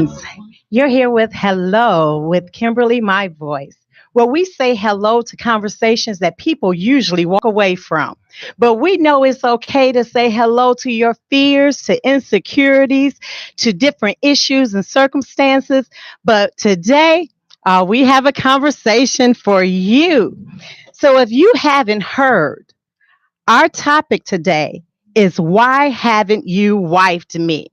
Greetings. You're here with Hello with Kimberly, my voice, where we say hello to conversations that people usually walk away from. But we know it's okay to say hello to your fears, to insecurities, to different issues and circumstances. But today, we have a conversation for you. So if you haven't heard, our topic today is why haven't you wifed me?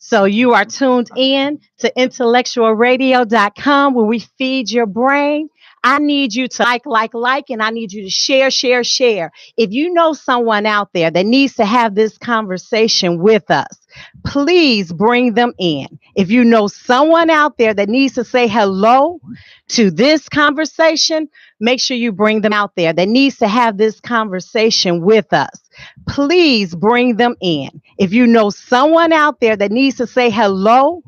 So you are tuned in to IntellectualRadio.com where we feed your brain. I need you to like, and I need you to share. If you know someone out there that needs to have this conversation with us, please bring them in. If you know someone out there that needs to say hello to this conversation, make sure you bring them out there that needs to have this conversation with us. Please bring them in. If you know someone out there that needs to say hello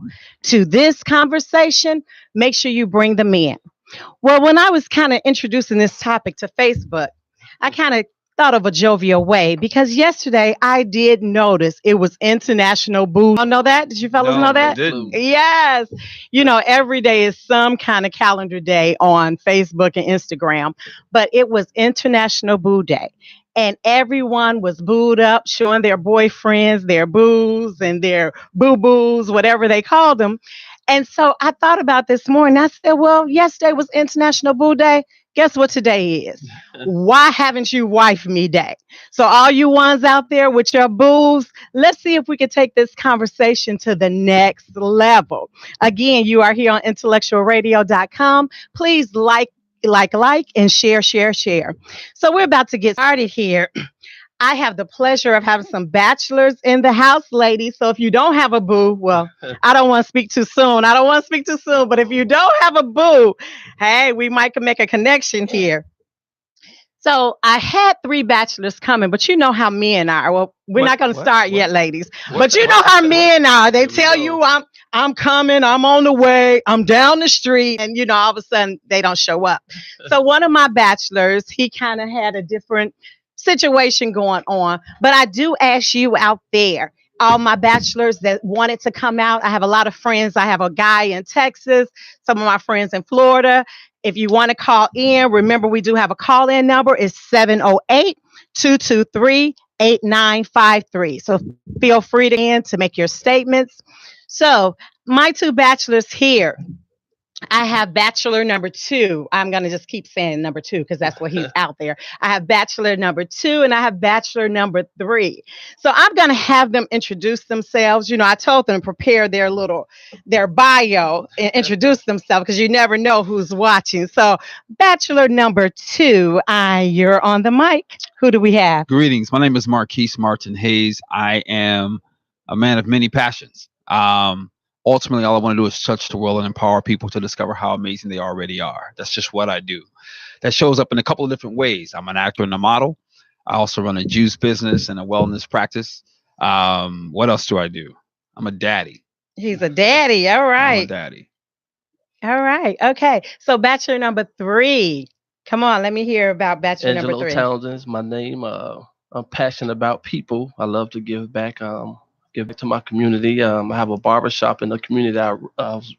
to this conversation, make sure you bring them in. Well, when I was kind of introducing this topic to Facebook, I kind of thought of a jovial way because yesterday I did notice it was International Boo. You know that? Did you fellas know that? Didn't. Yes. You know, every day is some kind of calendar day on Facebook and Instagram, but it was International Boo Day. And everyone was booed up, showing their boyfriends, their boos, and their boo boos, whatever they called them. And so I thought about this morning. I said, well, yesterday was International Boo Day. Guess what today is? Why haven't you wifed me day? So all you ones out there with your boos, let's see if we can take this conversation to the next level. Again, you are here on IntellectualRadio.com. Please and share. So we're about to get started here. I have the pleasure of having some bachelors in the house, ladies. So if you don't have a boo, well, I don't want to speak too soon. But if you don't have a boo, hey, we might can make a connection here. So I had 3 bachelors coming, but you know how men are. Well, we're not going to start yet, ladies. But you know how men are. They tell you I'm coming, I'm on the way, I'm down the street, and all of a sudden they don't show up. So one of my bachelors, he kind of had a different situation going on. But I do ask you out there, all my bachelors that wanted to come out. I have a lot of friends. I have a guy in Texas, some of my friends in Florida. If you want to call in, remember we do have a call-in number. It's 708-223-8953. So feel free to make your statements. So my 2 bachelors here, I have bachelor number 2. I'm going to just keep saying number 2 because that's what he's out there. I have bachelor number 2 and I have bachelor number 3. So I'm going to have them introduce themselves. I told them to prepare their bio and introduce themselves because you never know who's watching. So bachelor number 2, you're on the mic. Who do we have? Greetings. My name is Marquise Martin Hayes. I am a man of many passions. Ultimately, all I want to do is touch the world and empower people to discover how amazing they already are. That's just what I do. That shows up in a couple of different ways. I'm an actor and a model. I also run a juice business and a wellness practice. What else do I do? I'm a daddy. He's a daddy. All right. I'm a daddy. All right. Okay. So bachelor number 3. Come on. Let me hear about bachelor number 3. Townsend is my name. I'm passionate about people. I love to give back. Give back to my community. I have a barbershop in the community that I was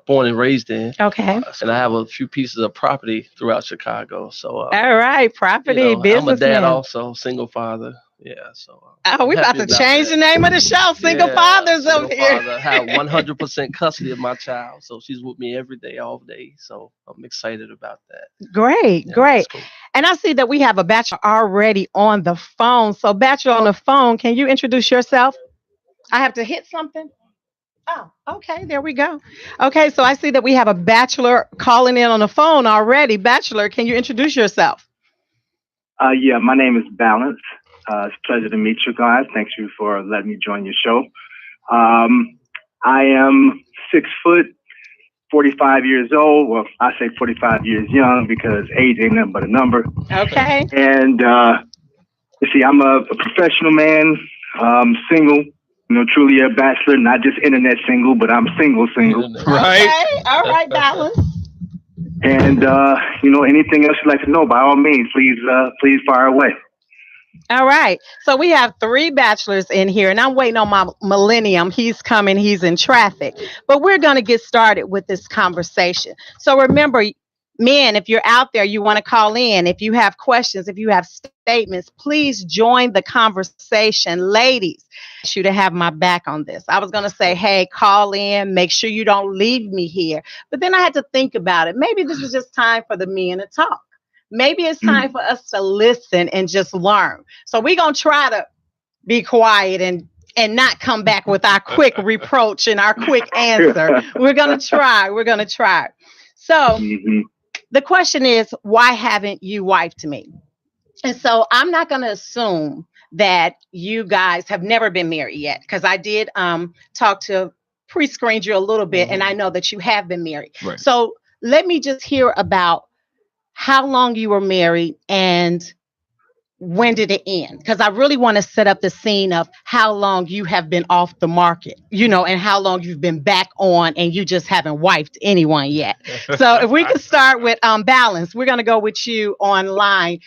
born and raised in. Okay. And I have a few pieces of property throughout Chicago. So, all right, property, business. I'm a dad also, single father. Yeah. So. We about to change the name of the show. Single fathers over here. I have 100% custody of my child, so she's with me every day, all day. So I'm excited about that. Great. Cool. And I see that we have a bachelor already on the phone. So, bachelor on the phone, can you introduce yourself? I have to hit something. Oh, okay. There we go. Okay. So I see that we have a bachelor calling in on the phone already. Bachelor, can you introduce yourself? Yeah, my name is Balance. It's a pleasure to meet you guys. Thank you for letting me join your show. I am 6 foot, 45 years old. Well, I say 45 years young because age ain't nothing but a number. Okay. And you see, I'm a professional man, single. Truly a bachelor, not just internet single, but I'm single. Right. Okay. All right, Balance. And anything else you'd like to know, by all means, please fire away. All right. So we have 3 bachelors in here, and I'm waiting on my millennium. He's coming, he's in traffic. But we're going to get started with this conversation. So remember, men, if you're out there, you want to call in. If you have questions, if you have statements, please join the conversation. Ladies, I want you to have my back on this. I was going to say, hey, call in, make sure you don't leave me here. But then I had to think about it. Maybe this is just time for the men to talk. Maybe it's time for us to listen and just learn. So we're going to try to be quiet and not come back with our quick reproach and our quick answer. We're going to try. We're going to try. So the question is, why haven't you wifed me? And so I'm not going to assume that you guys have never been married yet, because I did talk to pre-screened you a little bit, and I know that you have been married. Right. So let me just hear about how long you were married and when did it end? Because I really want to set up the scene of how long you have been off the market, and how long you've been back on and you just haven't wifed anyone yet. So if we can start with Balance, we're going to go with you online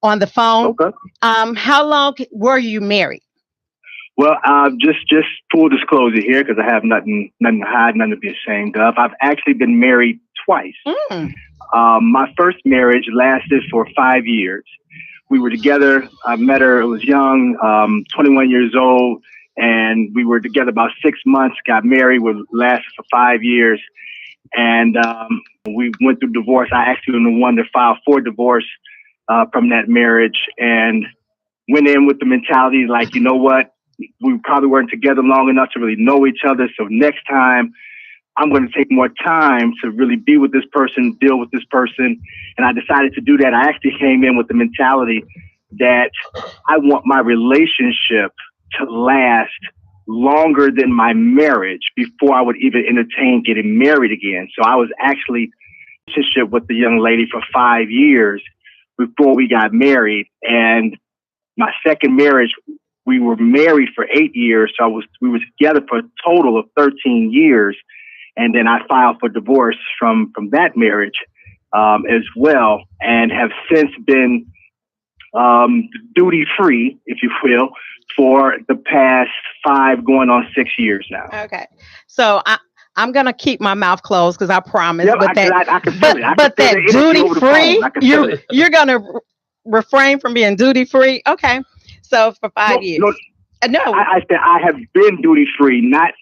on the phone. Okay. How long were you married? Well, just full disclosure here, because I have nothing to hide, nothing to be ashamed of. I've actually been married twice. My first marriage lasted for 5 years. We were together. I met her. I was young, 21 years old, and we were together about 6 months. Got married. We lasted for 5 years, and we went through divorce. I actually was the one to file for divorce from that marriage, and went in with the mentality like, you know what, we probably weren't together long enough to really know each other. So next time, I'm going to take more time to really be with this person, deal with this person. And I decided to do that. I actually came in with the mentality that I want my relationship to last longer than my marriage before I would even entertain getting married again. So I was actually in a relationship with the young lady for 5 years before we got married. And my second marriage, we were married for 8 years. So we were together for a total of 13 years. And then I filed for divorce from that marriage as well, and have since been duty-free, if you will, for the past 5 going on 6 years now. Okay. So I'm going to keep my mouth closed because I promise. Yep, but that duty-free, you're going to refrain from being duty-free? Okay. So for 5 years. No. I said I have been duty-free, not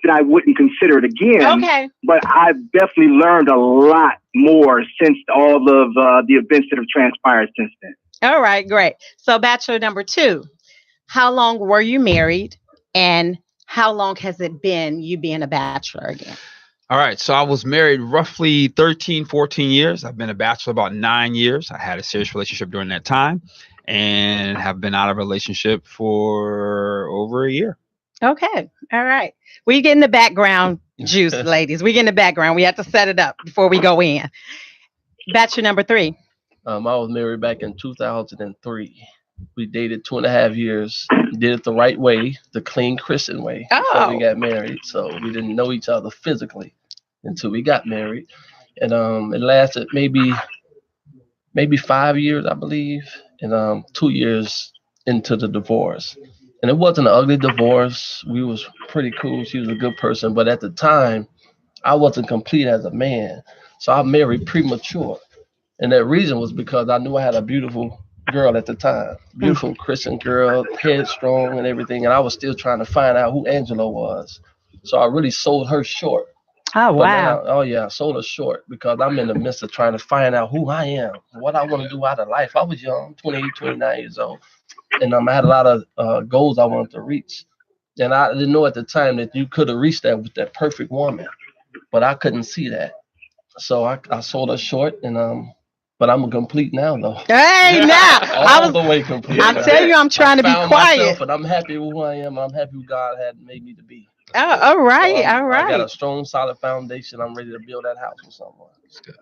that I wouldn't consider it again, okay, but I've definitely learned a lot more since all of the events that have transpired since then. All right, great. So bachelor number 2, how long were you married and how long has it been you being a bachelor again? All right. So I was married roughly 13, 14 years. I've been a bachelor about 9 years. I had a serious relationship during that time and have been out of a relationship for over a year. Okay. All right. We get in the background juice, ladies. We get in the background. We have to set it up before we go in. Bachelor number 3. I was married back in 2003. We dated 2.5 years. Did it the right way, the clean Christian way, before we got married. So we didn't know each other physically until we got married. And it lasted maybe 5 years, I believe, and 2 years into the divorce. And it wasn't an ugly divorce. We was pretty cool. She was a good person. But at the time, I wasn't complete as a man. So I married premature. And that reason was because I knew I had a beautiful girl at the time. Beautiful Christian girl, headstrong and everything. And I was still trying to find out who Angela was. So I really sold her short. Oh, wow. I sold her short because I'm in the midst of trying to find out who I am, what I want to do out of life. I was young, 28, 29 years old. And I had a lot of goals I wanted to reach. And I didn't know at the time that you could have reached that with that perfect woman. But I couldn't see that. So I sold her short, and but I'm complete now, though. Hey, now. All the way complete. I'm telling you, I'm trying to be quiet. But I'm happy with who I am. I'm happy who God had made me to be. Oh, all right, all right. I got a strong, solid foundation. I'm ready to build that house with someone. It's good.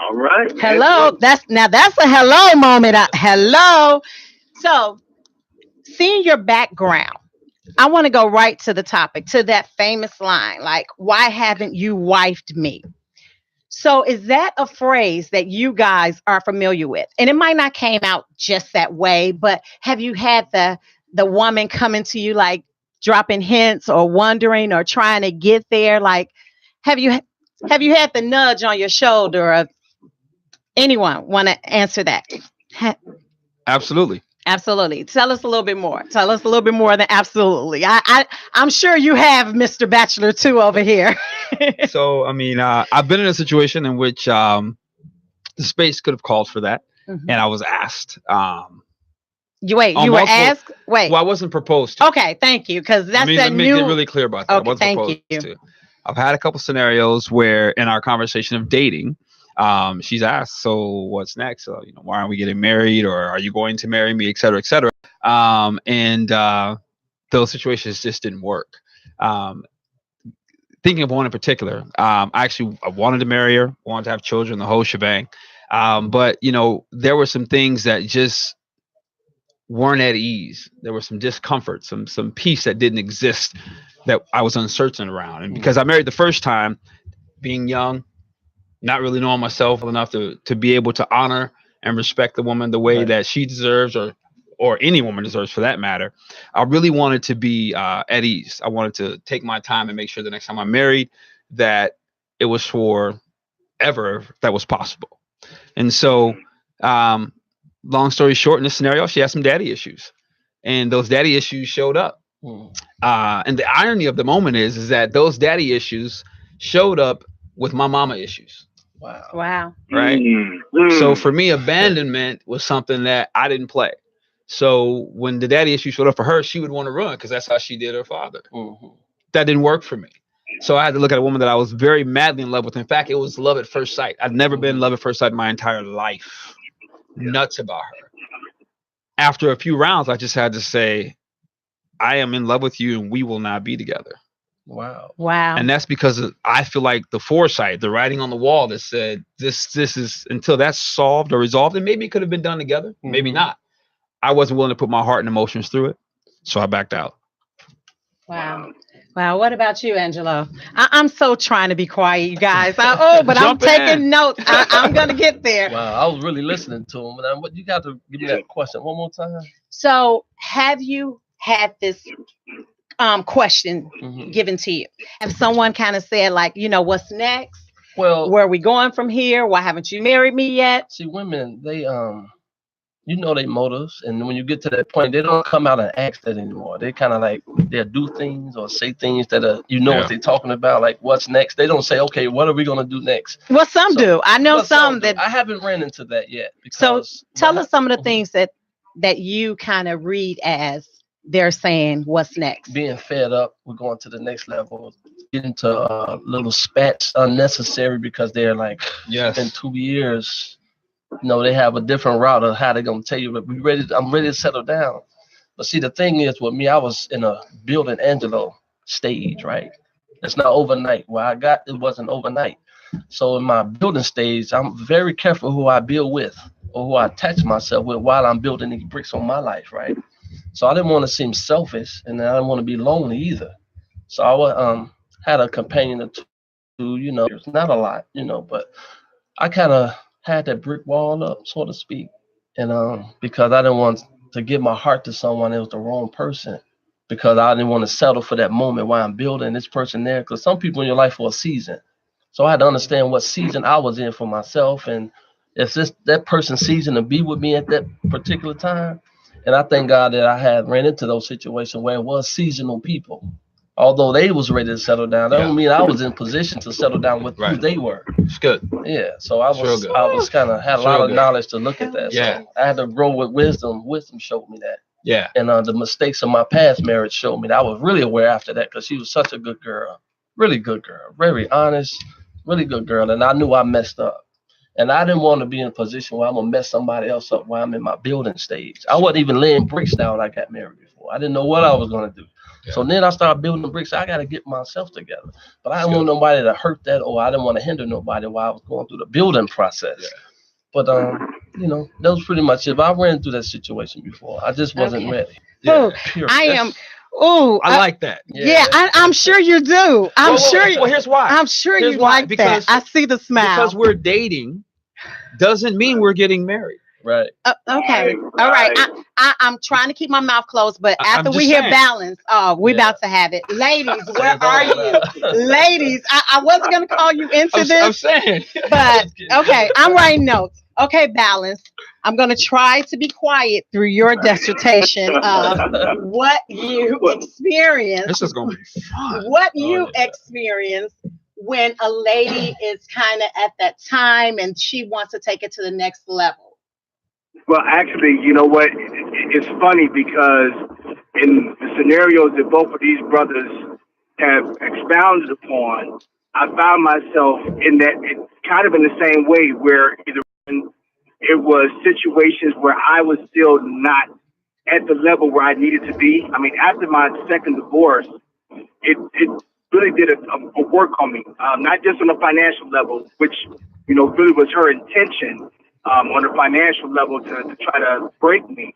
All right. Hello. That's a hello moment. Hello. So, seeing your background, I want to go right to the topic, to that famous line, like, why haven't you wifed me? So is that a phrase that you guys are familiar with? And it might not came out just that way, but have you had the woman coming to you like dropping hints or wondering or trying to get there? Like, have you had the nudge on your shoulder? Or anyone want to answer that? Absolutely. Absolutely. Tell us a little bit more. Tell us a little bit more than absolutely. I'm sure you have, Mr. Bachelor, too, over here. So, I mean, I've been in a situation in which the space could have called for that, and I was asked. You were asked? Wait. Well, I wasn't proposed to. Okay, thank you, because that's let me get really clear about that. Okay, I wasn't proposed to. I've had a couple scenarios where, in our conversation of dating, she's asked, "So what's next? So, why aren't we getting married? Or are you going to marry me, et cetera, et cetera?" And those situations just didn't work. Thinking of one in particular, I wanted to marry her, wanted to have children, the whole shebang. But there were some things that just weren't at ease. There was some discomfort, some peace that didn't exist, that I was uncertain around. And because I married the first time, being young, not really knowing myself enough to be able to honor and respect the woman the way that she deserves, or any woman deserves for that matter, I really wanted to be at ease. I wanted to take my time and make sure the next time I'm married that it was for ever that was possible. And so, long story short, in this scenario, she had some daddy issues, and those daddy issues showed up. And the irony of the moment is that those daddy issues showed up with my mama issues. Wow. Right. So for me, abandonment was something that I didn't play. So when the daddy issue showed up for her, she would want to run because that's how she did her father. That didn't work for me. So I had to look at a woman that I was very madly in love with. In fact, it was love at first sight. I'd never been in love at first sight in my entire life. Nuts about her. After a few rounds, I just had to say, I am in love with you and we will not be together. Wow. And that's because I feel like the foresight, the writing on the wall that said this is, until that's solved or resolved, and maybe it could have been done together, maybe not. I wasn't willing to put my heart and emotions through it. So I backed out. Wow. What about you, Angelo? I'm so trying to be quiet, you guys. But I'm taking notes. I'm going to get there. Wow. I was really listening to him. But you got to give me that question one more time. So have you had this question given to you? Have someone kind of said, like, what's next? Well, where are we going from here? Why haven't you married me yet? See, women, they they motives, and when you get to that point, they don't come out and ask that anymore. They kind of like they'll do things or say things that what they're talking about, like what's next. They don't say, okay, what are we gonna do next? Well, some do. I know some that I haven't ran into that yet. So tell us some of the things that you kind of read as they're saying what's next. Being fed up, we're going to the next level. Get into little spats unnecessary because they're like, in 2 years. They have a different route of how they're gonna tell you, but I'm ready to settle down. But see, the thing is with me, I was in a building Angelo stage, right? It's not overnight. It wasn't overnight. So in my building stage, I'm very careful who I build with or who I attach myself with while I'm building these bricks on my life, right? So I didn't want to seem selfish, and I didn't want to be lonely either. So I had a companion or two, it's not a lot, but I kind of had that brick wall up, so to speak. And because I didn't want to give my heart to someone that was the wrong person, because I didn't want to settle for that moment while I'm building this person there. Because some people in your life for a season. So I had to understand what season I was in for myself. And if that person's season to be with me at that particular time. And I thank God that I had ran into those situations where it was seasonal people. Although they was ready to settle down, that don't mean I was in position to settle down with who they were. It's good. Yeah, so I was kind of had a lot of knowledge to look at that. So I had to grow with wisdom. Wisdom showed me that. Yeah. And the mistakes of my past marriage showed me that. I was really aware after that because she was such a good girl, really good girl, very honest, really good girl. And I knew I messed up. And I didn't want to be in a position where I'm going to mess somebody else up while I'm in my building stage. I wasn't even laying bricks down when I got married before. I didn't know what I was going to do. Yeah. So then I started building the bricks. I got to get myself together. But I didn't want nobody to hurt that, or I didn't want to hinder nobody while I was going through the building process. Yeah. But, that was pretty much it. But I ran through that situation before. I just wasn't ready. Yeah. I am. Oh, I like that. Yeah, I'm sure you do. I'm sure. Well, here's why. I'm sure Here's you why. like that. I see the smile. Because we're dating doesn't mean we're getting married. Right. Okay. All right. I'm trying to keep my mouth closed, but after we hear balance, we about to have it. Ladies, where are you? Ladies, I wasn't going to call you into this. I'm saying. But, okay, I'm writing notes. Okay, balance. I'm going to try to be quiet through your dissertation of what you experienced. This is going to be fun. What you experienced when a lady is kind of at that time and she wants to take it to the next level. Well, actually, you know what? It's funny because in the scenarios that both of these brothers have expounded upon, I found myself in that, kind of in the same way, where either it was situations where I was still not at the level where I needed to be. I mean, after my second divorce, it really did a work on me, not just on a financial level, which, you know, really was her intention. On a financial level to try to break me,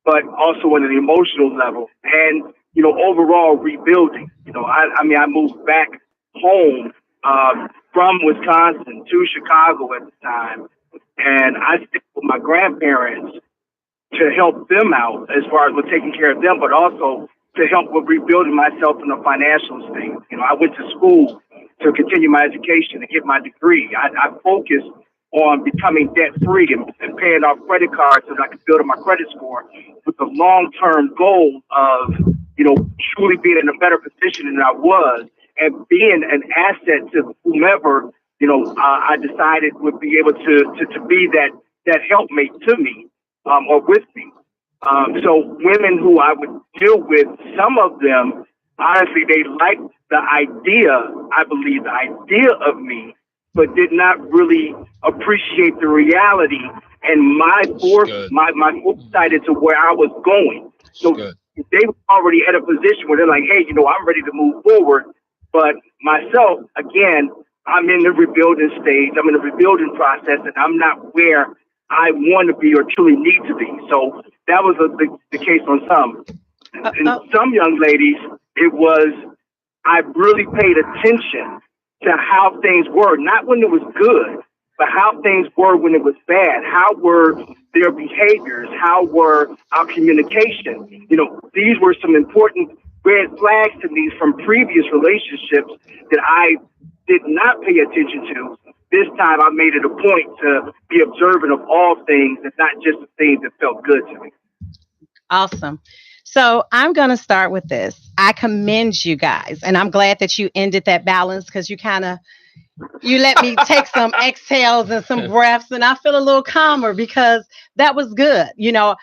but also on an emotional level and, you know, overall rebuilding. You know, I mean, I moved back home from Wisconsin to Chicago at the time, and I stayed with my grandparents to help them out as far as with taking care of them, but also to help with rebuilding myself in a financial state. You know, I went to school to continue my education and get my degree. I focused on becoming debt-free and paying off credit cards so that I could build up my credit score with the long-term goal of, you know, truly being in a better position than I was and being an asset to whomever, you know, I decided would be able to be that helpmate to me or with me. So women who I would deal with, some of them, honestly, they liked the idea, I believe, the idea of me, but did not really appreciate the reality and my foresight into where I was going. So they were already at a position where they're like, hey, you know, I'm ready to move forward. But myself, again, I'm in the rebuilding stage. I'm in the rebuilding process, and I'm not where I want to be or truly need to be. So that was the case on some. And some young ladies, it was, I really paid attention to how things were, not when it was good, but how things were when it was bad. How were their behaviors? How were our communication? You know, these were some important red flags to me from previous relationships that I did not pay attention to. This time I made it a point to be observant of all things and not just the things that felt good to me. Awesome. So I'm going to start with this. I commend you guys, and I'm glad that you ended that balance because you let me take some exhales and some breaths, and I feel a little calmer because that was good. You know,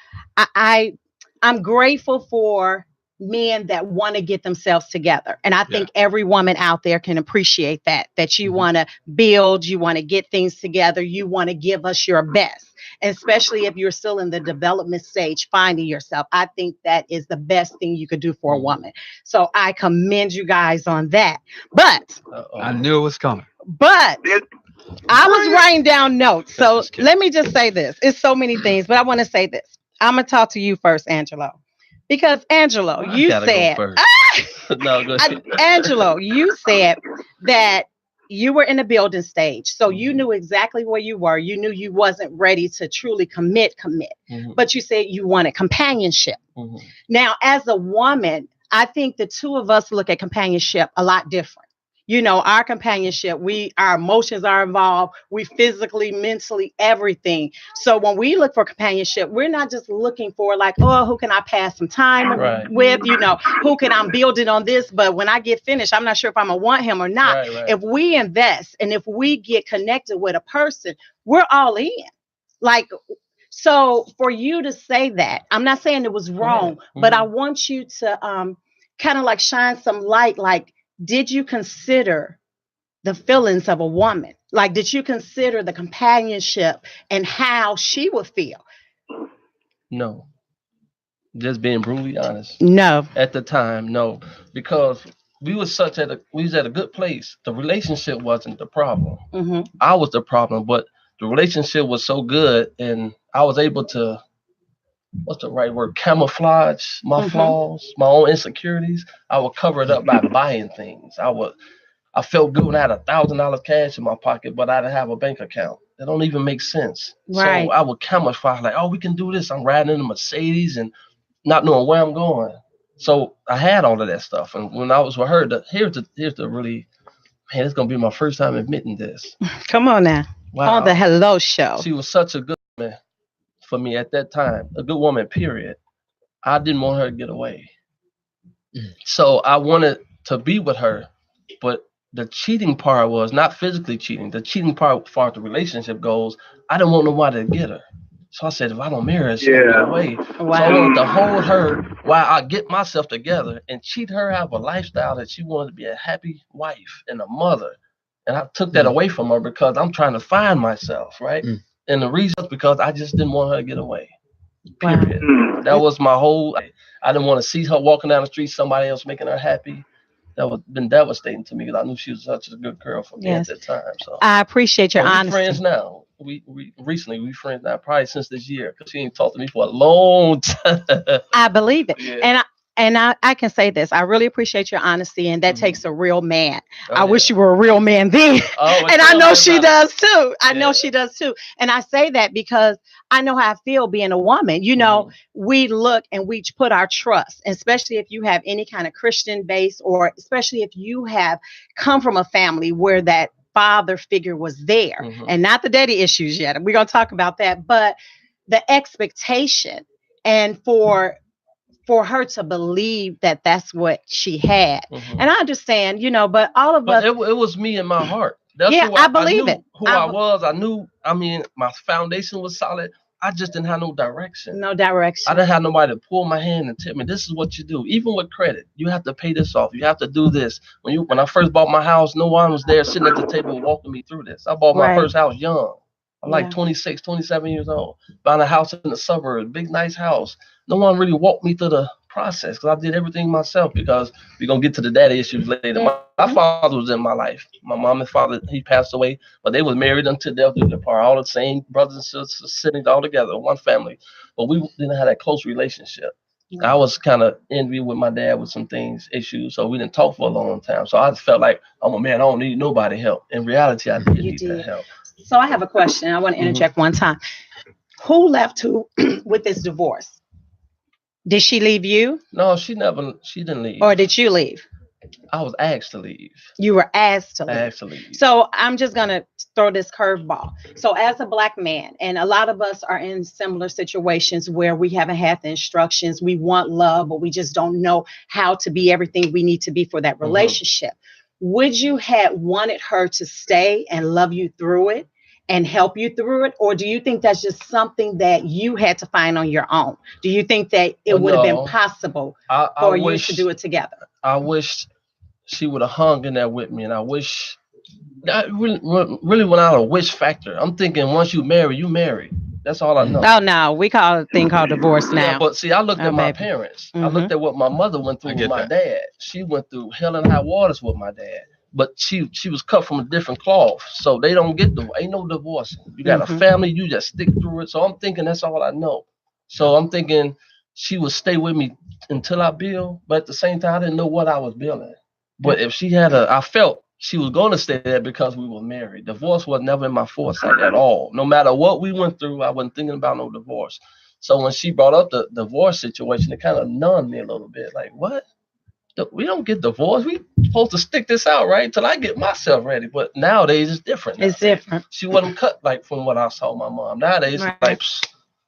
I'm grateful for men that want to get themselves together. And I think every woman out there can appreciate that you want to build, you want to get things together, you want to give us your best. Especially if you're still in the development stage, finding yourself. I think that is the best thing you could do for a woman. So I commend you guys on that. But I knew it was coming. But I was writing down notes. So let me just say this. It's so many things, but I want to say this. I'm going to talk to you first, Angelo. Because Angelo, you said, no, go ahead. Angelo, you said that you were in a building stage. So you knew exactly where you were. You knew you wasn't ready to truly commit. But you said you wanted companionship. Now, as a woman, I think the two of us look at companionship a lot different. You know, our companionship, our emotions are involved. We physically, mentally, everything. So when we look for companionship, we're not just looking for like, oh, who can I pass some time with? You know, who can I build it on this? But when I get finished, I'm not sure if I'm going to want him or not. If we invest and if we get connected with a person, we're all in. Like, so for you to say that, I'm not saying it was wrong, but I want you to kind of like shine some light, like, did you consider the feelings of a woman? Like, did you consider the companionship and how she would feel? No. Just being brutally honest. No. At the time, no. Because we was at a good place. The relationship wasn't the problem. I was the problem, but the relationship was so good and I was able to what's the right word? Camouflage my flaws, my own insecurities. I would cover it up by buying things. I felt good when I had $1,000 cash in my pocket, but I didn't have a bank account. That don't even make sense. Right. So I would camouflage like, oh, we can do this. I'm riding in a Mercedes and not knowing where I'm going. So I had all of that stuff. And when I was with her, here's the really, man, it's gonna be my first time admitting this. Come on now. Wow. On the Hello Show. She was such a good woman for me at that time. A good woman, period. I didn't want her to get away. So I wanted to be with her, but the cheating part was not physically cheating. The cheating part, as far as the relationship goes, I didn't want nobody to get her. So I said, if I don't marry her, she'll get away. Wow. So I wanted to hold her while I get myself together and cheat her out of a lifestyle that she wanted to be a happy wife and a mother. And I took that away from her because I'm trying to find myself, right? And the reason is because I just didn't want her to get away. Period. Wow. That was my whole. I didn't want to see her walking down the street, somebody else making her happy. That was been devastating to me because I knew she was such a good girl for me at that time. So I appreciate your honesty. We're friends now. We friends now, probably since this year, because she ain't talked to me for a long time. I believe it. Yeah. And I can say this. I really appreciate your honesty, and that takes a real man. I wish you were a real man then. And I know she does too. I know she does too. And I say that because I know how I feel being a woman. You know, we look and we put our trust, especially if you have any kind of Christian base, or especially if you have come from a family where that father figure was there, and not the daddy issues yet. We're going to talk about that, but the expectation, and for her to believe that that's what she had. And I understand, you know, but all of us. It was me in my heart. That's I believe it. Who I was. I knew, my foundation was solid. I just didn't have no direction. No direction. I didn't have nobody to pull my hand and tell me, this is what you do. Even with credit, you have to pay this off. You have to do this. When I first bought my house, no one was there sitting at the table walking me through this. I bought my first house young. I'm like 26, 27 years old. Buying a house in the suburbs, big, nice house. No one really walked me through the process because I did everything myself, because we're going to get to the daddy issues later. My father was in my life. My mom and father, he passed away, but they was married until death did them part. All the same brothers and sisters sitting all together, one family. But we didn't have that close relationship. I was kind of envy with my dad with some things, issues, so we didn't talk for a long time. So I just felt like, I'm a man, I don't need nobody help. In reality, I did need that help. So I have a question. I want to interject one time. Who left who with this divorce? Did she leave you? No, she didn't leave. Or did you leave? I was asked to leave. You were asked to leave. So I'm just going to throw this curveball. So as a Black man, and a lot of us are in similar situations where we haven't had the instructions, we want love, but we just don't know how to be everything we need to be for that relationship. Would you have wanted her to stay and love you through it and help you through it? Or do you think that's just something that you had to find on your own? Do you think that it would have been possible for you to do it together? I wish she would have hung in there with me. And I wish, really went out a wish factor. I'm thinking once you marry. That's all I know. Oh, no. We call it a thing called divorce now. Yeah, but see, I looked at my parents. I looked at what my mother went through with my dad. She went through hell and high waters with my dad. But she was cut from a different cloth. So they don't get ain't no divorce. You got a family, you just stick through it. So I'm thinking that's all I know. So I'm thinking she would stay with me until I build. But at the same time, I didn't know what I was building. But if she had I felt she was going to stay there because we were married. Divorce was never in my foresight at all. No matter what we went through, I wasn't thinking about no divorce. So when she brought up the divorce situation, it kind of numbed me a little bit. Like, what? We don't get divorced. We supposed to stick this out, right? Until I get myself ready. But nowadays it's different. It's different. She wasn't cut like from what I saw my mom. Nowadays it's like,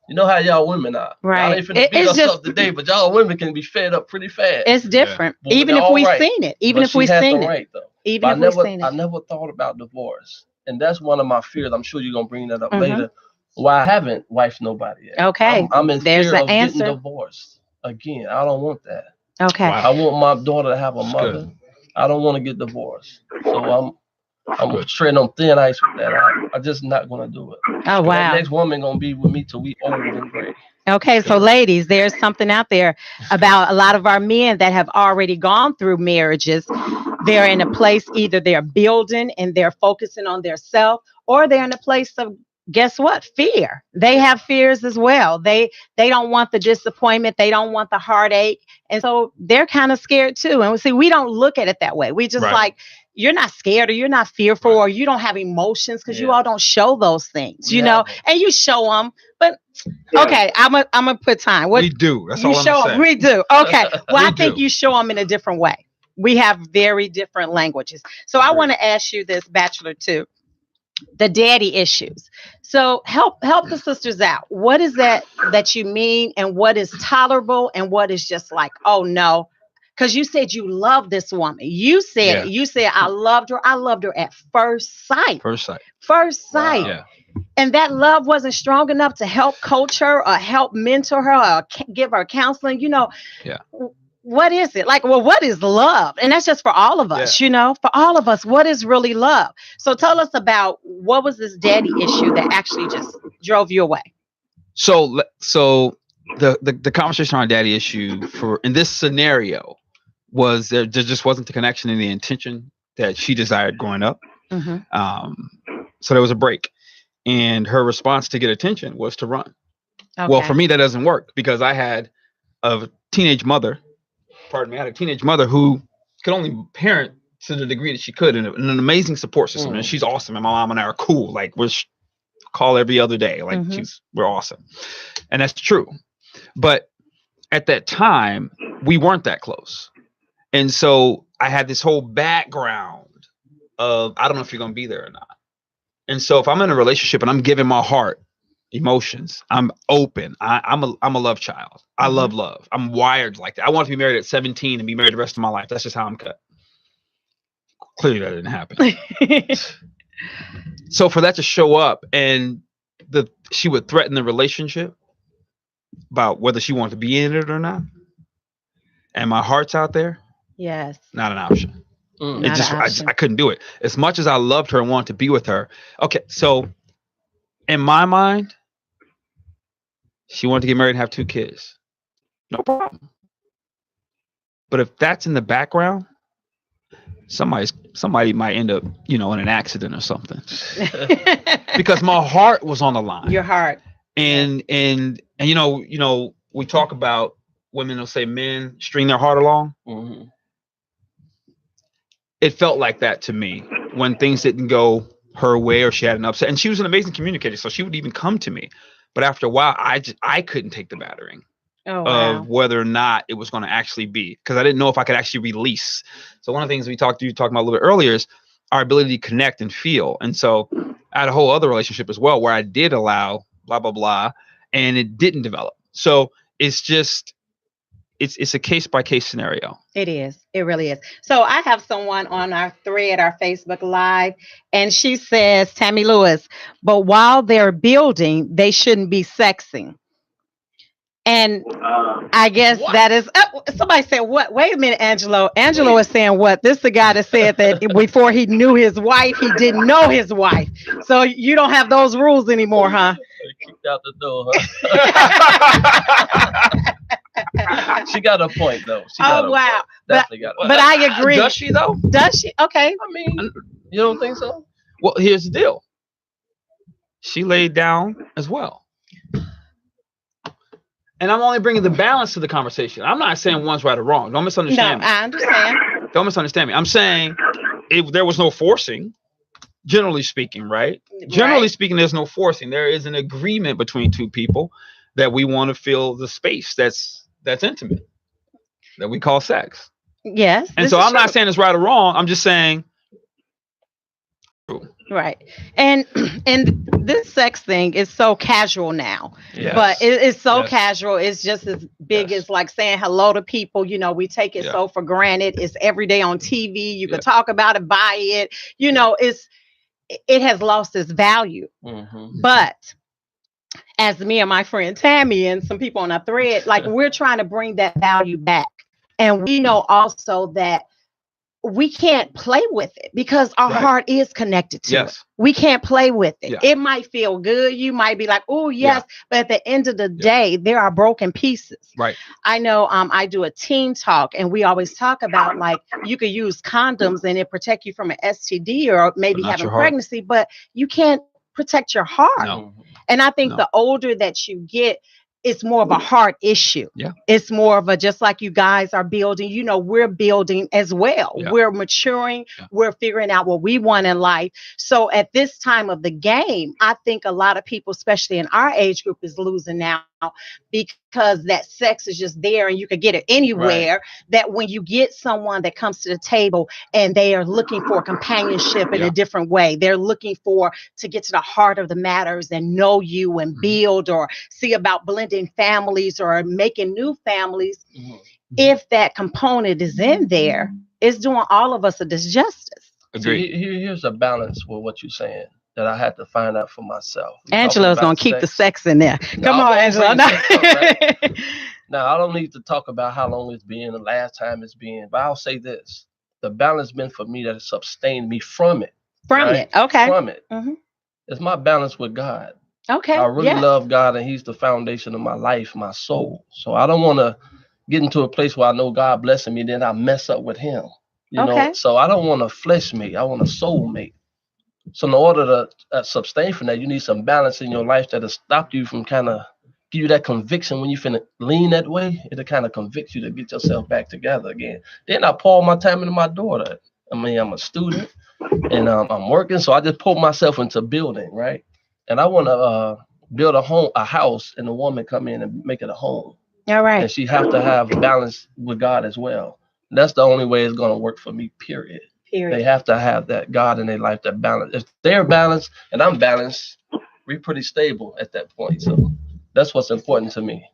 you know how y'all women are. Right. Y'all ain't finna beat us up today, but y'all women can be fed up pretty fast. It's different. Yeah. Even if we've seen it. Even if we've seen it. Even if we've seen it. I never thought about divorce. And that's one of my fears. I'm sure you're going to bring that up later. Why I haven't wifed nobody yet. Okay. I'm in fear of getting divorced. Again, I don't want that. Okay. I want my daughter to have a mother. Good. I don't want to get divorced. So I'm treading on thin ice with that. I'm just not going to do it. Oh, wow. The next woman going to be with me till we old and gray. Okay, so ladies, there's something out there about a lot of our men that have already gone through marriages. They're in a place, either they're building and they're focusing on their self, or they're in a place of guess what? Fear. They have fears as well. They don't want the disappointment. They don't want the heartache. And so they're kind of scared too. And we don't look at it that way. We just like, you're not scared or you're not fearful or you don't have emotions because you all don't show those things, you know, and you show them. But okay, I'm gonna put time. What we do? That's all I'm saying. We do. Okay. Well, I think you show them in a different way. We have very different languages. So I want to ask you this, Bachelor, too. The daddy issues. So help the sisters out. What is that you mean, and what is tolerable, and what is just like, oh no? Because you said you love this woman. You said I loved her. I loved her at first sight. First sight. Wow. Yeah. And that love wasn't strong enough to help coach her or help mentor her or give her counseling. You know. Yeah. What is it? Like, well, what is love? And that's just for all of us, you know, for all of us, what is really love? So tell us about what was this daddy issue that actually just drove you away? So the conversation on daddy issue in this scenario was there just wasn't the connection and the intention that she desired growing up. Mm-hmm. So there was a break, and her response to get attention was to run. Okay. Well, for me, that doesn't work because I had a teenage mother. I had a teenage mother who could only parent to the degree that she could, and an amazing support system. And she's awesome. And my mom and I are cool. Like we're call every other day. Like we're awesome. And that's true. But at that time, we weren't that close. And so I had this whole background of, I don't know if you're going to be there or not. And so if I'm in a relationship and I'm giving my heart, emotions, I'm open. I'm a love child. I love love. I'm wired like that. I want to be married at 17 and be married the rest of my life. That's just how I'm cut. Clearly that didn't happen. So for that to show up and she would threaten the relationship about whether she wanted to be in it or not, and my heart's out there. Yes. Not an option. I couldn't do it. As much as I loved her and wanted to be with her. Okay, so in my mind, she wanted to get married and have 2 kids. No problem. But if that's in the background, somebody might end up, in an accident or something. Because my heart was on the line. Your heart. And we talk about women will say men string their heart along. Mm-hmm. It felt like that to me when things didn't go her way or she had an upset. And she was an amazing communicator, so she would even come to me. But after a while, I couldn't take the battering of whether or not it was going to actually be, because I didn't know if I could actually release. So one of the things we talked about a little bit earlier is our ability to connect and feel. And so I had a whole other relationship as well where I did allow blah, blah, blah, and it didn't develop. So it's just, it's a case by case scenario. It is. It really is. So I have someone on our thread, our Facebook Live, and she says, Tammy Lewis, but while they're building, they shouldn't be sexing. And I guess that is, somebody said, what? Wait a minute, Angelo. Angelo is saying what? This is the guy that said that before he knew his wife, he didn't know his wife. So you don't have those rules anymore, huh? Kicked out the door, huh? She got a point, though. Wow. Definitely got a point. But I agree. Does she, though? Does she? Okay. I mean, you don't think so? Well, here's the deal. She laid down as well. And I'm only bringing the balance to the conversation. I'm not saying one's right or wrong. Don't misunderstand me. I understand. Don't misunderstand me. I'm saying if there was no forcing, generally speaking, right? Generally speaking, there's no forcing. There is an agreement between 2 people that we want to feel the space that's intimate, that we call sex. Yes. And so I'm not saying it's right or wrong. I'm just saying. Right. And this sex thing is so casual now. Yes. But it's so casual. It's just as big as like saying hello to people. We take it so for granted. It's every day on TV. You can talk about it, buy it. It has lost its value. Mm-hmm. But as me and my friend Tammy and some people on our thread, like we're trying to bring that value back. And we know also that we can't play with it because our heart is connected to it. We can't play with it. Yeah. It might feel good. You might be like, oh, yes. Yeah. But at the end of the day, there are broken pieces. Right. I know I do a teen talk and we always talk about like you could use condoms and it protect you from an STD or maybe having pregnancy, but you can't protect your heart. No. And I think No. the older that you get, it's more of a heart issue. Yeah. It's more of a, just like you guys are building, you know, we're building as well. Yeah. We're maturing. Yeah. We're figuring out what we want in life. So at this time of the game, I think a lot of people, especially in our age group, is losing now because that sex is just there and you could get it anywhere. Right. That when you get someone that comes to the table and they are looking for companionship in Yeah. a different way, they're looking for to get to the heart of the matters and know you and build or see about blending families or making new families. If that component is in there, it's doing all of us a disjustice. Agreed. See, here's a balance with what you're saying that I had to find out for myself. Angela's going to keep the sex in there. No, Come on, I'm Angela. gonna bring sex up, right? Now, I don't need to talk about how long it's been, the last time it's been, but I'll say this. The balance been for me that has sustained me from it. From right? it. Okay. From it. Mhm. It's my balance with God. Okay. I really love God, and He's the foundation of my life, my soul. So I don't want to get into a place where I know God blessing me, then I mess up with Him. You know, so I don't want a flesh mate. I want a soul mate. So in order to sustain from that, you need some balance in your life that'll stop you from kind of give you that conviction when you finna lean that way. It'll kind of convict you to get yourself back together again. Then I pour my time into my daughter. I mean, I'm a student and I'm working, so I just pour myself into building, right? And I want to build a house, and the woman come in and make it a home. All right. And she have to have balance with God as well. That's the only way it's going to work for me, period. They have to have that God in their life, that balance. If they're balanced and I'm balanced, we're pretty stable at that point. So that's what's important to me.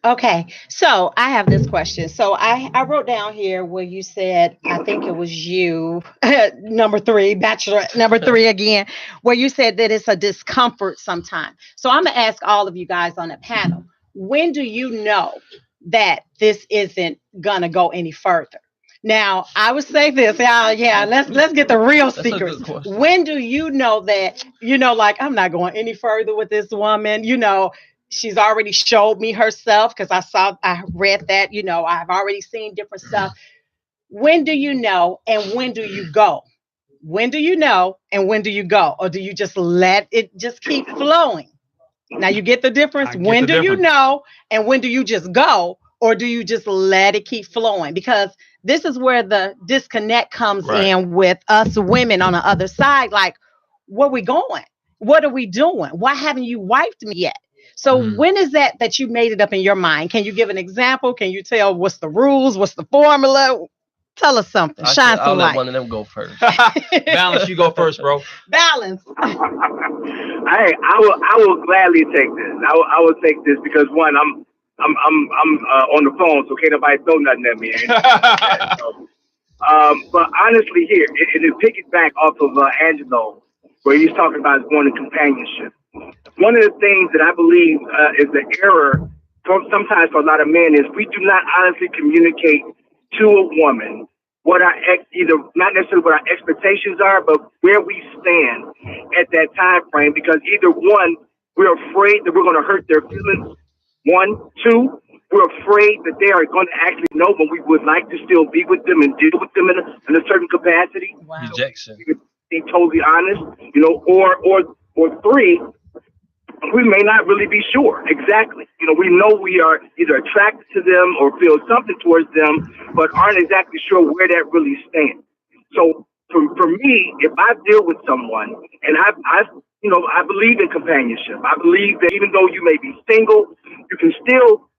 Okay, so I have this question. So I wrote down here where you said, I think it was you, number 3, bachelor number 3 again, where you said that it's a discomfort sometimes. So I'm going to ask all of you guys on the panel, when do you know that this isn't going to go any further? Now, I would say this. Let's get the real secrets. When do you know that, like, I'm not going any further with this woman, she's already showed me herself because I read that, I've already seen different stuff. When do you know and when do you go? When do you know and when do you go? Or do you just let it just keep flowing? Now you get the difference. When do you know and when do you just go? Or do you just let it keep flowing? Because this is where the disconnect comes in with us women on the other side. Like, where we going? What are we doing? Why haven't you wiped me yet? So when is that you made it up in your mind? Can you give an example? Can you tell what's the rules? What's the formula? Tell us something. Shine some light. I'll let one of them go first. Balance, you go first, bro. Balance. I will gladly take this. I will take this because one, I'm on the phone, so can't nobody throw nothing at me. But honestly, here it piggyback off of Angelo, where he's talking about wanting companionship. One of the things that I believe is the error sometimes for a lot of men is we do not honestly communicate to a woman what our either not necessarily what our expectations are, but where we stand at that time frame. Because either one, we're afraid that we're going to hurt their feelings. 1, 2, we're afraid that they are going to actually know, but we would like to still be with them and deal with them in a certain capacity. Wow. Rejection. Be totally honest, or 3, we may not really be sure exactly. We know we are either attracted to them or feel something towards them, but aren't exactly sure where that really stands. So for me, if I deal with someone and I believe in companionship. I believe that even though you may be single, you can still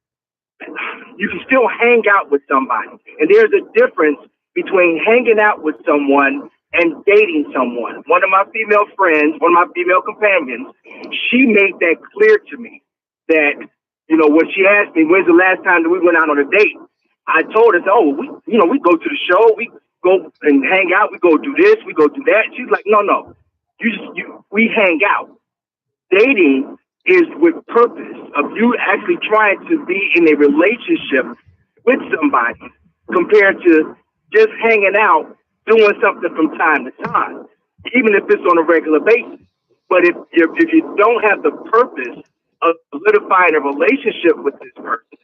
hang out with somebody. And there's a difference between hanging out with someone and dating someone. One of my female friends, one of my female companions, she made that clear to me that, when she asked me, when's the last time that we went out on a date? I told her, we go to the show, we go and hang out, we go do this, we go do that. She's like, no. We hang out. Dating is with purpose of you actually trying to be in a relationship with somebody compared to just hanging out, doing something from time to time, even if it's on a regular basis. But if you don't have the purpose of solidifying a relationship with this person,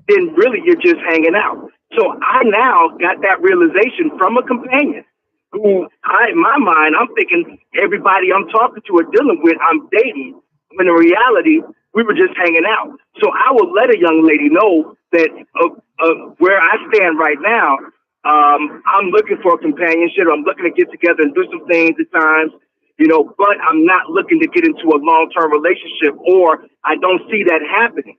then really you're just hanging out. So I now got that realization from a companion who in my mind, I'm thinking everybody I'm talking to or dealing with, I'm dating. When in reality, we were just hanging out. So I will let a young lady know that where I stand right now, I'm looking for companionship. I'm looking to get together and do some things at times, but I'm not looking to get into a long-term relationship, or I don't see that happening.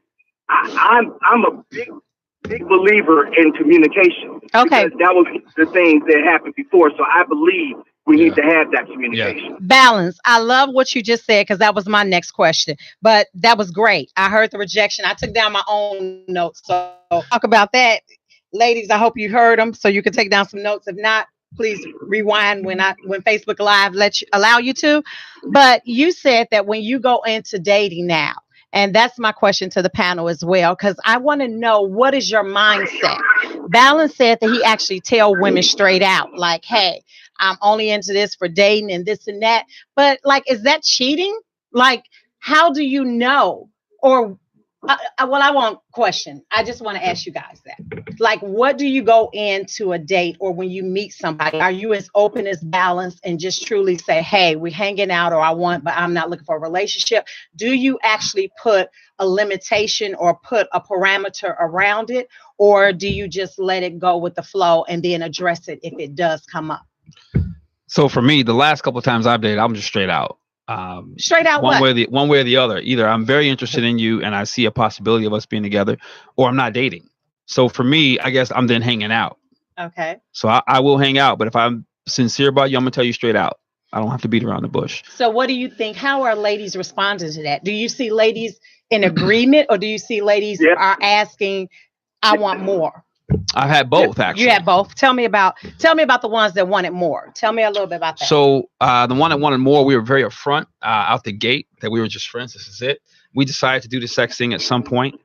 I'm a big believer in communication. Okay. Because that was the things that happened before. So I believe we need to have that communication. Balance. I love what you just said, because that was my next question. But that was great. I heard the rejection. I took down my own notes. So talk about that. Ladies, I hope you heard them so you can take down some notes. If not, please rewind when Facebook Live allow you to. But you said that when you go into dating now, and that's my question to the panel as well, because I want to know, what is your mindset? Balance said that he actually tell women straight out, like, hey, I'm only into this for dating and this and that. But like, is that cheating? Like, how do you know? Or I want question. I just want to ask you guys that. Like, what do you go into a date, or when you meet somebody, are you as open as Balance and just truly say, hey, we're hanging out, or but I'm not looking for a relationship? Do you actually put a limitation or put a parameter around it? Or do you just let it go with the flow and then address it if it does come up? So for me, the last couple of times I've dated, I'm just straight out. Straight out, one way or the other. Either I'm very interested in you and I see a possibility of us being together, or I'm not dating. So for me, I guess I'm then hanging out. Okay. So I will hang out, but if I'm sincere about you, I'm gonna tell you straight out. I don't have to beat around the bush. So what do you think? How are ladies responding to that? Do you see ladies in agreement, or do you see ladies are asking, I want more? I've had both, actually. You had both. Tell me about the ones that wanted more. Tell me a little bit about that. So the one that wanted more, we were very upfront out the gate that we were just friends. This is it. We decided to do the sex thing at some point.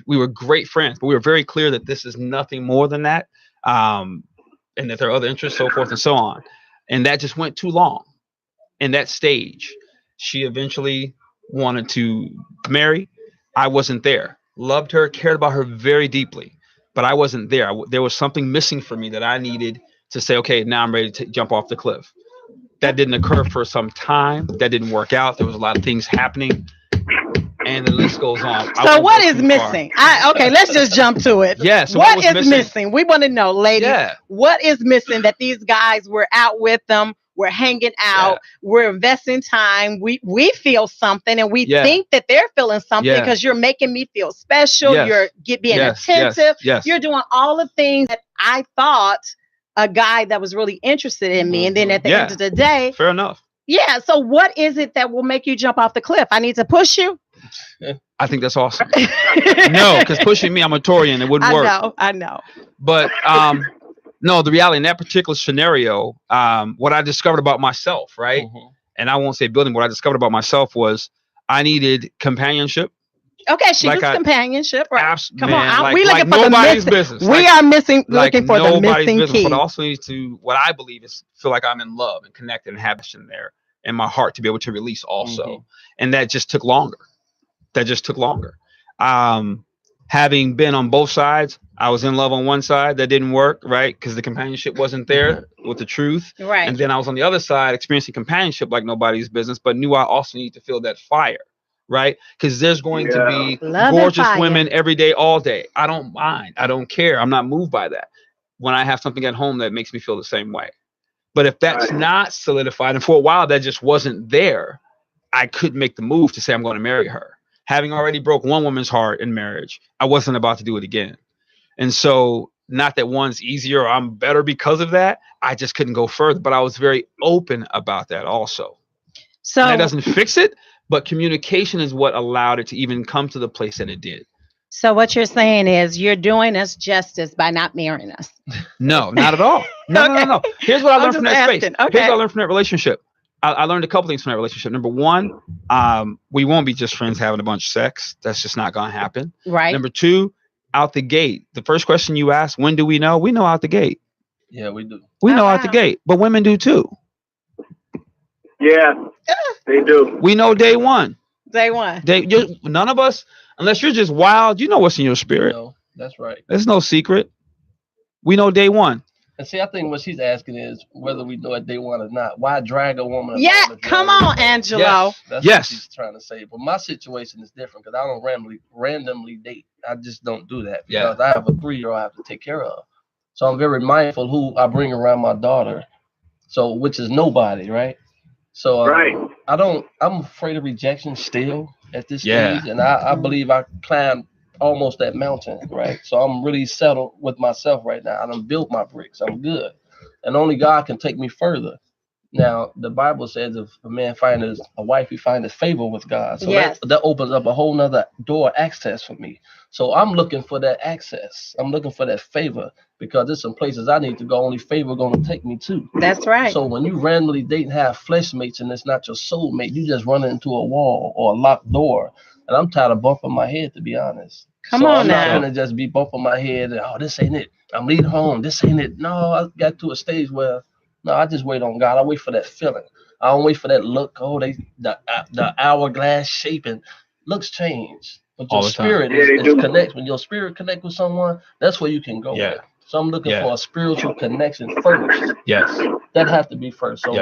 We were great friends, but we were very clear that this is nothing more than that, and that there are other interests, so forth and so on. And that just went too long. In that stage, she eventually wanted to marry. I wasn't there. Loved her, cared about her very deeply. But I wasn't there. There was something missing for me that I needed to say, okay, now I'm ready to jump off the cliff. That didn't occur for some time. That didn't work out. There was a lot of things happening. And the list goes on. So what is missing? Okay, let's just jump to it. Yeah. So what is missing? We want to know, ladies. Yeah. What is missing that these guys were out with them? We're hanging out. Yeah. We're investing time. We feel something, and we think that they're feeling something because you're making me feel special. You're being attentive. You're doing all the things that I thought a guy that was really interested in me. And then at the end of the day, fair enough. Yeah. So what is it that will make you jump off the cliff? I need to push you. I think that's awesome. No, because pushing me, I'm a Taurian. It wouldn't work. I know. But no, the reality in that particular scenario, what I discovered about myself, right? Mm-hmm. And I won't say building, what I discovered about myself was I needed companionship. Okay, she was companionship, right? Come on, we looking for the missing business. We are missing, looking for the missing business, key. But I also need to, what I believe is, feel like I'm in love and connected and have passion there in my heart to be able to release also. Mm-hmm. And that just took longer. Having been on both sides, I was in love on one side, that didn't work, right? Because the companionship wasn't there with the truth. Right. And then I was on the other side experiencing companionship like nobody's business, but knew I also need to feel that fire, right? Because there's going to be gorgeous women every day, all day. I don't mind. I don't care. I'm not moved by that. When I have something at home that makes me feel the same way. But if that's not solidified, and for a while that just wasn't there, I couldn't make the move to say I'm going to marry her. Having already broke one woman's heart in marriage, I wasn't about to do it again. And so, not that one's easier or I'm better because of that, I just couldn't go further. But I was very open about that also. So and that doesn't fix it, but communication is what allowed it to even come to the place that it did. So what you're saying is you're doing us justice by not marrying us. No, not at all. No. Here's what I learned from that space. Here's what I learned from that relationship. I learned a couple things from that relationship. Number one, we won't be just friends having a bunch of sex. That's just not going to happen. Right. Number two, out the gate. The first question you asked, when do we know? We know out the gate. Yeah, we do. We know out the gate, but women do too. Yeah, they do. We know day one. None of us, unless you're just wild, you know what's in your spirit. No, that's right. There's no secret. We know day one. And see, I think what she's asking is whether we know it day one or not. Why drag a woman? Yeah, come on, Angelo. Yes, that's what she's trying to say. But my situation is different because I don't randomly date. I just don't do that because I have a 3-year-old I have to take care of. So I'm very mindful who I bring around my daughter. So, which is nobody, right? So I'm afraid of rejection still at this stage, and I believe I climbed almost that mountain, right? So I'm really settled with myself right now. I done built my bricks. I'm good, and only God can take me further. Now the Bible says if a man finds a wife, he finds favor with God. So that opens up a whole nother door access for me. So I'm looking for that access. I'm looking for that favor because there's some places I need to go. Only favor going to take me to. That's right. So when you randomly date and have flesh mates and it's not your soul mate, you just run into a wall or a locked door. And I'm tired of bumping my head, to be honest. Come on I'm now. not gonna just be bumping my head and this ain't it. I'm leaving home. This ain't it. No, I got to a stage where I just wait on God. I wait for that feeling. I don't wait for that look. The hourglass shape and looks change. But your spirit is connect. When your spirit connect with someone, that's where you can go. Yeah. So I'm looking for a spiritual connection first. Yes. That has to be first. So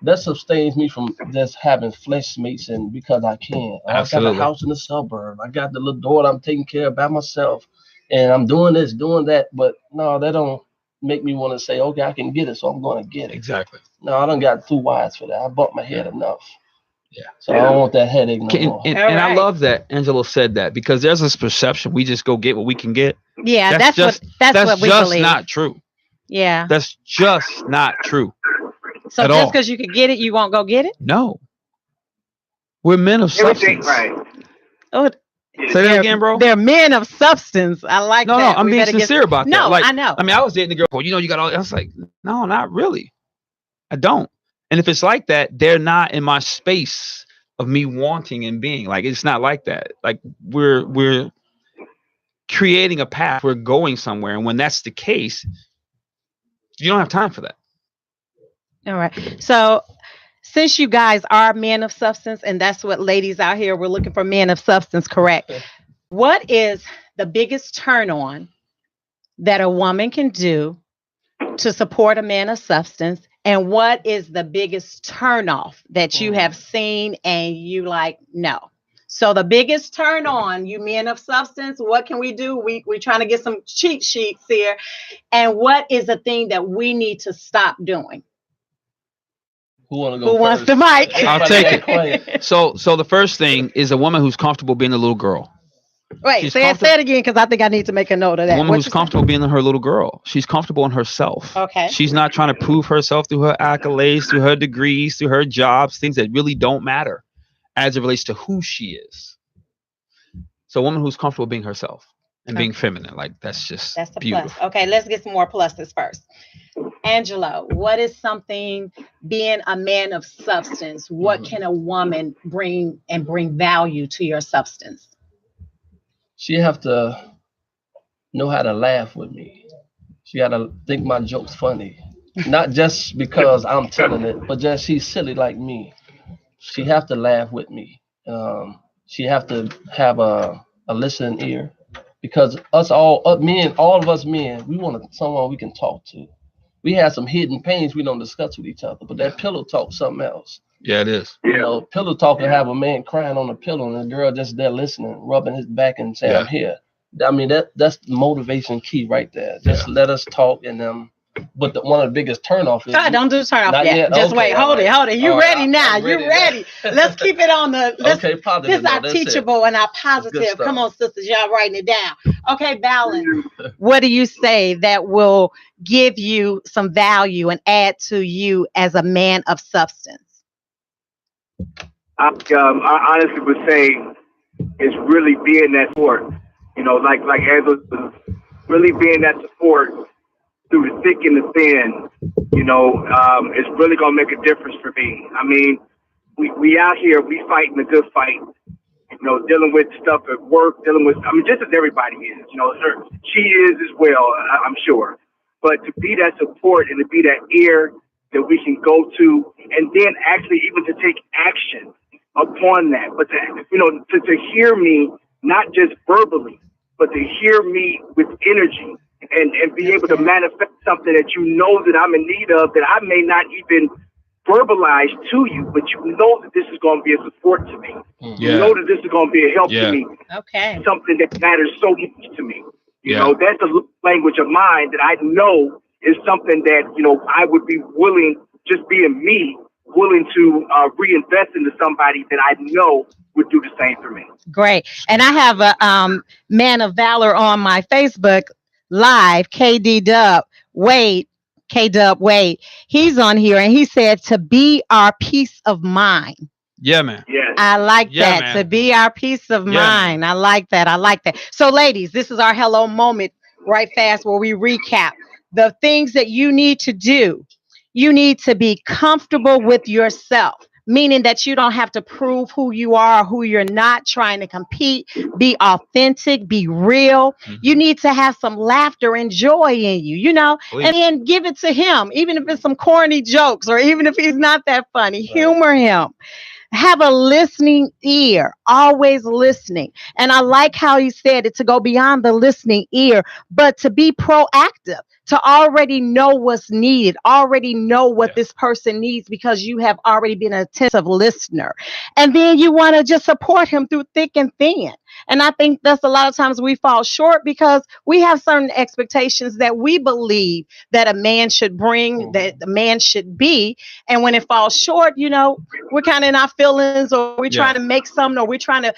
that sustains me from just having flesh mates and because I can. I got a house in the suburb. I got the little daughter I'm taking care of by myself. And I'm doing this, doing that. But no, that don't make me want to say, okay, I can get it, so I'm going to get it. Exactly. No, I done got too wise for that. I bumped my head enough. Yeah. So I don't want that headache no more. And I love that Angelo said that because there's this perception we just go get what we can get. Yeah, that's what we believe. That's not true. Yeah. That's just not true. So just because you could get it, you won't go get it? No. We're men of substance. Right. Oh, say that again, bro. They're men of substance. I like that. No, I'm being sincere about that. No, like, I know. I mean, I was dating a girl. You know, you got all. I was like, no, not really. I don't. And if it's like that, they're not in my space of me wanting and being. Like, it's not like that. Like, we're creating a path. We're going somewhere. And when that's the case, you don't have time for that. All right. So since you guys are men of substance, and that's what ladies out here, we're looking for men of substance, correct? What is the biggest turn on that a woman can do to support a man of substance? And what is the biggest turn off that you have seen and you like, no? So the biggest turn on, you men of substance, what can we do? We're trying to get some cheat sheets here. And what is the thing that we need to stop doing? Who wants the mic? I'll take it. So the first thing is a woman who's comfortable being a little girl. Wait, say it again, because I think I need to make a note of that. A woman who's comfortable being her little girl. She's comfortable in herself. Okay. She's not trying to prove herself through her accolades, through her degrees, through her jobs, things that really don't matter as it relates to who she is. So a woman who's comfortable being herself and being feminine, like that's the beautiful. Plus. Okay, let's get some more pluses first. Angelo, what is something being a man of substance? What can a woman bring value to your substance? She have to know how to laugh with me. She got to think my joke's funny. Not just because I'm telling it, but just she's silly like me. She have to laugh with me. She have to have a listening ear. Because all of us men, we want someone we can talk to. We have some hidden pains we don't discuss with each other, but that pillow talk something else. Yeah, it is. You know, pillow talk can have a man crying on the pillow and a girl just there listening, rubbing his back and saying, I'm here. I mean, that's the motivation key right there. Just let us talk and but one of the biggest turnoff is don't do turn off yet. Just wait, hold it. You ready now? You ready? Let's keep it on the positive. This is our teachable and our positive. Come on, sisters, y'all writing it down. Okay, Balance. What do you say that will give you some value and add to you as a man of substance? I honestly would say it's really being that support. You know, like Angela, really being that support through the thick and the thin. You know, it's really gonna make a difference for me. I mean, we out here, we fighting a good fight. You know, dealing with stuff at work, just as everybody is. You know, she is as well, I'm sure. But to be that support and to be that ear that we can go to, and then actually even to take action upon that. But to hear me, not just verbally, but to hear me with energy and be able to manifest something that you know that I'm in need of, that I may not even verbalize to you, but you know that this is going to be a support to me. You know that this is going to be a help to me. Okay. Something that matters so much to me. You know, that's a language of mine that I know is something that, you know, I would be willing, just being me, willing to reinvest into somebody that I know would do the same for me. Great. And I have a man of valor on my Facebook Live, KD Dub Wade, K Dub Wade. He's on here and he said to be our peace of mind. Yeah, man. Yes. I like that. Man. To be our peace of mind. I like that. I like that. So, ladies, this is our hello moment right fast where we recap the things that you need to do. You need to be comfortable with yourself, meaning that you don't have to prove who you are or who you're not, trying to compete. Be authentic, be real. You need to have some laughter and joy in you, you know, and then give it to him, even if it's some corny jokes or even if he's not that funny. Humor him. Have a listening ear, always listening. And I like how he said it, to go beyond the listening ear, but to be proactive, to already know what's needed, already know what this person needs because you have already been an attentive listener. And then you want to just support him through thick and thin. And I think that's a lot of times we fall short because we have certain expectations that we believe that a man should bring, that the man should be. And when it falls short, you know, we're kind of in our feelings, or we're trying to make something, or we're trying to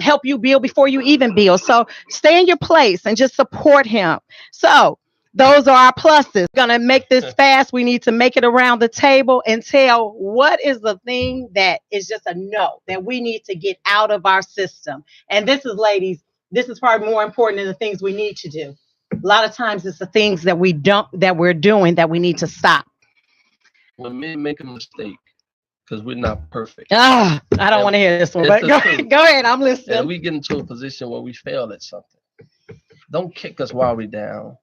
help you build before you even build. So stay in your place and just support him. So those are our pluses. Gonna make this fast. We need to make it around the table and tell what is the thing that is just a no that we need to get out of our system. And this is, ladies, this is probably more important than the things we need to do. A lot of times it's the things that we're doing that we need to stop. When men make a mistake, because we're not perfect. I don't want to hear this one, but go ahead. I'm listening. And we get into a position where we fail at something. Don't kick us while we're down.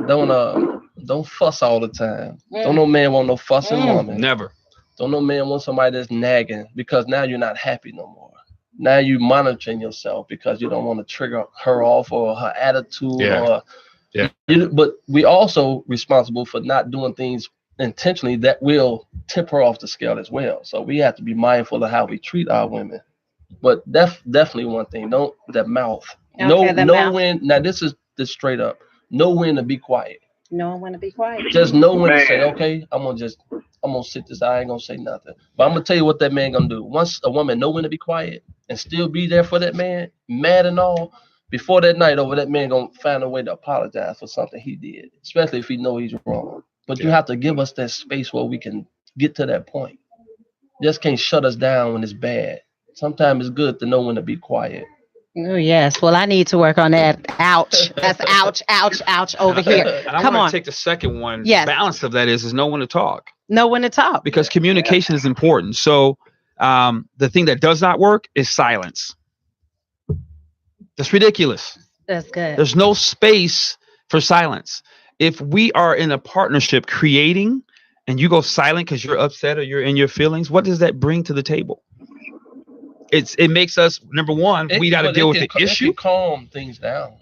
Don't fuss all the time. Don't no man want no fussing woman. Never. Don't no man want somebody that's nagging, because now you're not happy no more. Now you monitoring yourself because you don't want to trigger her off or her attitude. But we also responsible for not doing things intentionally that will tip her off the scale as well. So we have to be mindful of how we treat our women. But that's definitely one thing. Don't that mouth. Mouth. When. Now this is straight up. Know when to be quiet. No, I want to be quiet. Just know when to say, okay, I'm gonna sit this. I ain't gonna say nothing. But I'm gonna tell you what that man gonna do. Once a woman know when to be quiet and still be there for that man, mad and all, before that night over, that man gonna find a way to apologize for something he did, especially if he know he's wrong. But you have to give us that space where we can get to that point. Just can't shut us down when it's bad. Sometimes it's good to know when to be quiet. Oh, yes. Well, I need to work on that. Ouch. That's ouch, ouch, ouch over here. And I want to take the second one. Yes. The balance of that is know when to talk. Know when to talk. Because communication is important. So the thing that does not work is silence. That's ridiculous. That's good. There's no space for silence. If we are in a partnership creating and you go silent because you're upset or you're in your feelings, what does that bring to the table? It makes us, number one, we got to deal with the issue. It can calm things down.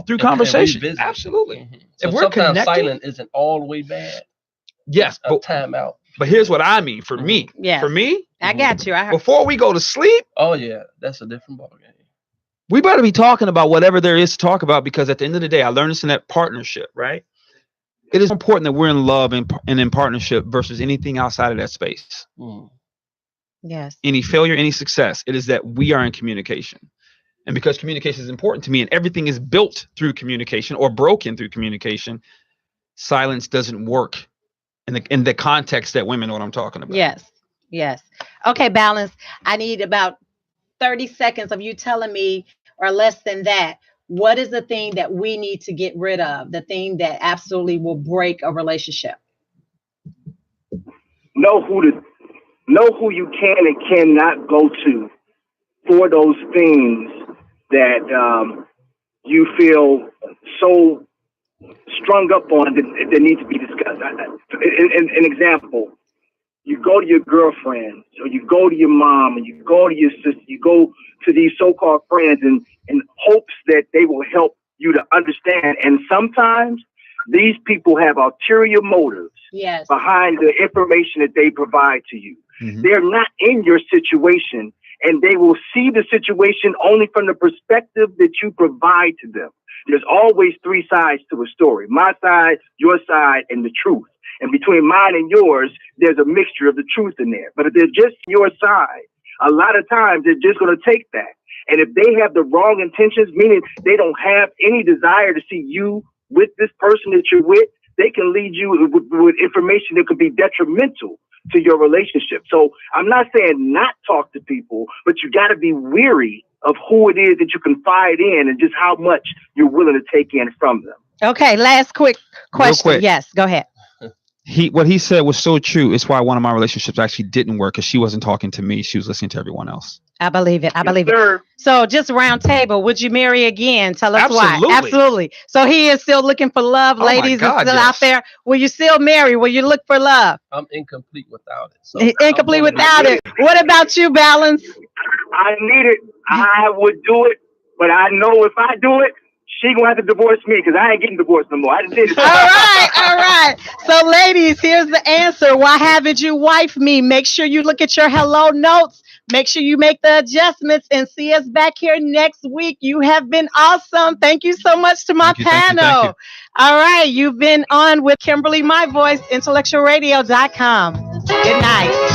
Through conversation. Absolutely. Mm-hmm. So if we're sometimes connected, silent isn't all the way bad. Yes, but time out. But here's what I mean. For me, I got you. Before we go to sleep. Oh yeah, that's a different ballgame. We better be talking about whatever there is to talk about, because at the end of the day, I learned this in that partnership, right? It is important that we're in love and in partnership versus anything outside of that space. Yes. Any failure, any success, it is that we are in communication. And because communication is important to me and everything is built through communication or broken through communication, silence doesn't work in the context that women know what I'm talking about. Yes. Okay, Balance. I need about 30 seconds of you telling me, or less than that, what is the thing that we need to get rid of? The thing that absolutely will break a relationship? Know who you can and cannot go to for those things that you feel so strung up on that need to be discussed. An example, you go to your girlfriend, or you go to your mom, and you go to your sister, you go to these so-called friends in hopes that they will help you to understand. And sometimes these people have ulterior motives behind the information that they provide to you. Mm-hmm. They're not in your situation, and they will see the situation only from the perspective that you provide to them. There's always three sides to a story: my side, your side, and the truth. And between mine and yours, there's a mixture of the truth in there. But if they're just your side, a lot of times they're just going to take that. And if they have the wrong intentions, meaning they don't have any desire to see you with this person that you're with, they can lead you with information that could be detrimental to your relationship. So I'm not saying not talk to people, but you got to be weary of who it is that you confide in and just how much you're willing to take in from them. Okay, last quick question. Quick. Yes, go ahead. What he said was so true. It's why one of my relationships actually didn't work, because she wasn't talking to me. She was listening to everyone else. I believe it. It. So just round table, would you marry again? Tell us why. Absolutely. So he is still looking for love. Ladies are still out there. Will you still marry? Will you look for love? I'm incomplete without it. So incomplete without it. What about you, Balance? I need it. I would do it, but I know if I do it, she gonna have to divorce me, because I ain't getting divorced no more. I did it. All right. So, ladies, here's the answer. Why haven't you wife me? Make sure you look at your hello notes. Make sure you make the adjustments and see us back here next week. You have been awesome. Thank you so much to my panel. Thank you. All right. You've been on with Kimberly, my voice, IntellectualRadio.com. Good night.